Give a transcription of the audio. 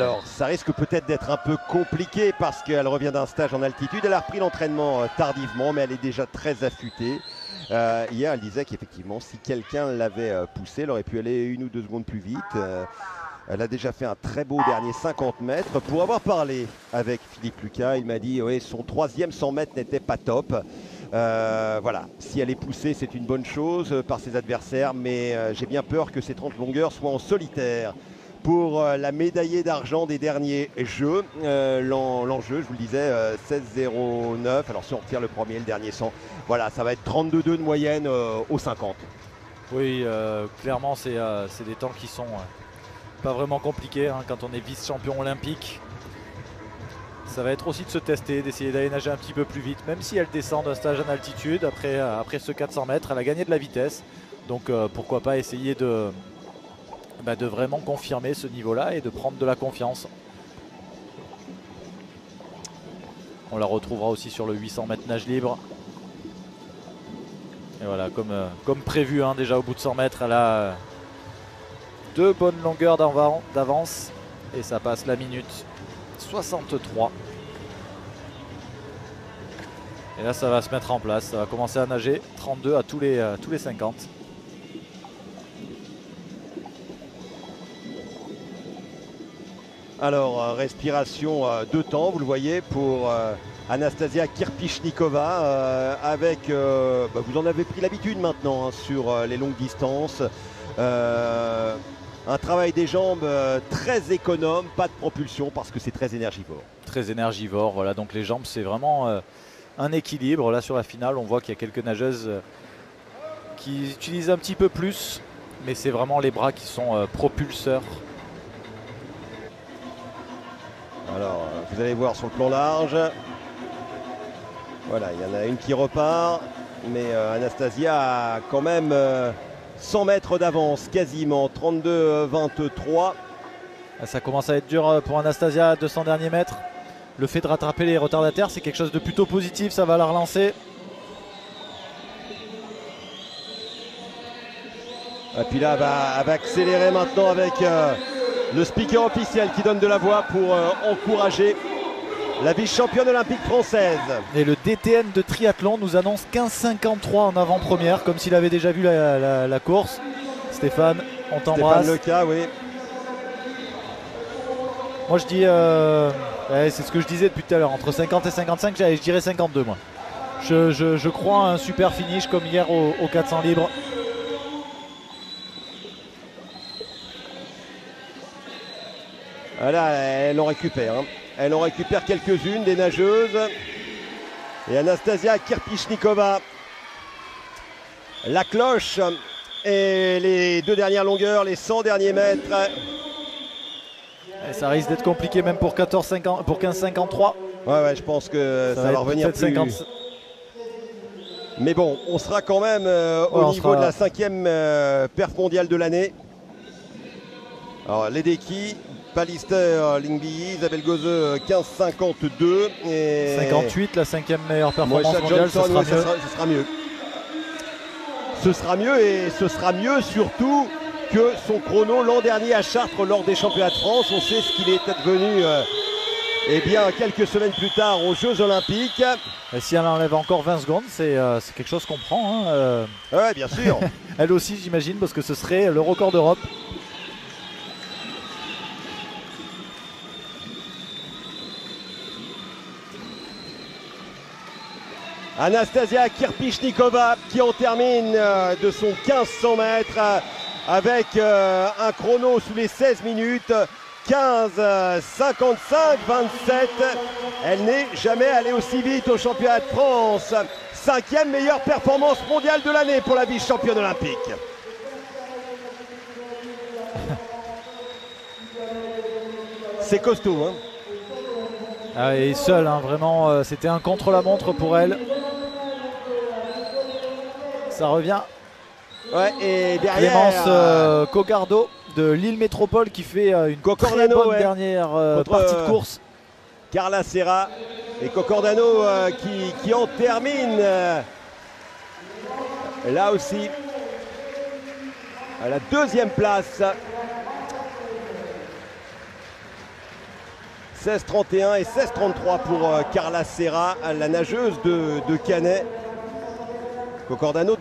Alors, ça risque peut-être d'être un peu compliqué parce qu'elle revient d'un stage en altitude. Elle a repris l'entraînement tardivement, mais elle est déjà très affûtée. Hier, elle disait qu'effectivement, si quelqu'un l'avait poussée, elle aurait pu aller 1 ou 2 secondes plus vite. Elle a déjà fait un très beau dernier 50 mètres. Pour avoir parlé avec Philippe Lucas, il m'a dit oui, son 3e 100 mètres n'était pas top. Voilà, si elle est poussée, c'est une bonne chose par ses adversaires, mais j'ai bien peur que ces 30 longueurs soient en solitaire. Pour la médaillée d'argent des derniers Jeux, l'enjeu, je vous le disais, 16,09. Alors si on retire le premier et le dernier 100, voilà, ça va être 32,2 de moyenne aux 50. Oui, clairement, c'est des temps qui sont pas vraiment compliqués hein, quand on est vice-champion olympique. Ça va être aussi de se tester, d'essayer d'aller nager un petit peu plus vite, même si elle descend d'un stage en altitude. Après ce 400 mètres, elle a gagné de la vitesse. Donc pourquoi pas essayer de vraiment confirmer ce niveau-là et de prendre de la confiance. On la retrouvera aussi sur le 800 mètres nage libre. Et voilà, comme prévu, hein, déjà au bout de 100 mètres, elle a 2 bonnes longueurs d'avance. Et ça passe la minute 63. Et là, ça va se mettre en place. Ça va commencer à nager 32 à tous les 50. Alors, respiration de temps, vous le voyez, pour Anastasia Kirpichnikova, avec, vous en avez pris l'habitude maintenant hein, sur les longues distances. Un travail des jambes très économe, pas de propulsion parce que c'est très énergivore. Très énergivore, voilà, donc les jambes c'est vraiment un équilibre. Là sur la finale on voit qu'il y a quelques nageuses qui utilisent un petit peu plus, mais c'est vraiment les bras qui sont propulseurs. Alors vous allez voir sur le plan large, voilà, il y en a une qui repart, mais Anastasia a quand même 100 mètres d'avance quasiment, 32,23. Ça commence à être dur pour Anastasia, 200 derniers mètres. Le fait de rattraper les retardataires, c'est quelque chose de plutôt positif, ça va la relancer. Et puis là, elle va accélérer maintenant avec le speaker officiel qui donne de la voix pour encourager la vice-championne olympique française. Et le DTN de triathlon nous annonce 15,53 en avant-première, comme s'il avait déjà vu la course. Stéphane, on t'embrasse. Stéphane Leca, oui. Moi je dis, c'est ce que je disais depuis tout à l'heure, entre 50 et 55, je dirais 52 moi. Je crois à un super finish comme hier au 400 libre. Là, elle en récupère. Hein. Elle en récupère quelques-unes des nageuses. Et Anastasia Kirpichnikova, la cloche et les 2 dernières longueurs, les 100 derniers mètres. Et ça risque d'être compliqué même pour 15,53. Ouais, je pense que ça va revenir plus. 50. Mais bon, on sera quand même au niveau de la 5e perf mondiale de l'année. Alors, Ledecky, Pallister, Lingby, Isabelle Gauzeux, 15,52. Et 58, la 5e meilleure performance mondiale, Johnson, ce sera mieux. Ce sera mieux et ce sera mieux surtout que son chrono l'an dernier à Chartres lors des championnats de France. On sait ce qu'il est advenu quelques semaines plus tard aux Jeux Olympiques. Et si elle enlève encore 20 secondes, c'est quelque chose qu'on prend. Hein, Ouais, bien sûr. Elle aussi, j'imagine, parce que ce serait le record d'Europe. Anastasia Kirpichnikova qui en termine de son 1500 mètres avec un chrono sous les 16 minutes, 15,55,27. Elle n'est jamais allée aussi vite au championnat de France. 5e meilleure performance mondiale de l'année pour la vice-championne olympique. C'est costaud, hein. Ah, et seule, hein, vraiment, c'était un contre-la-montre pour elle. Ça revient. Ouais, et derrière Clémence Cocardo de Lille Métropole qui fait une très bonne dernière partie de course. Carla Serra et Cocordano qui en termine là aussi à la 2e place. 16-31 et 16-33 pour Carla Serra, la nageuse de Canet. Cocordano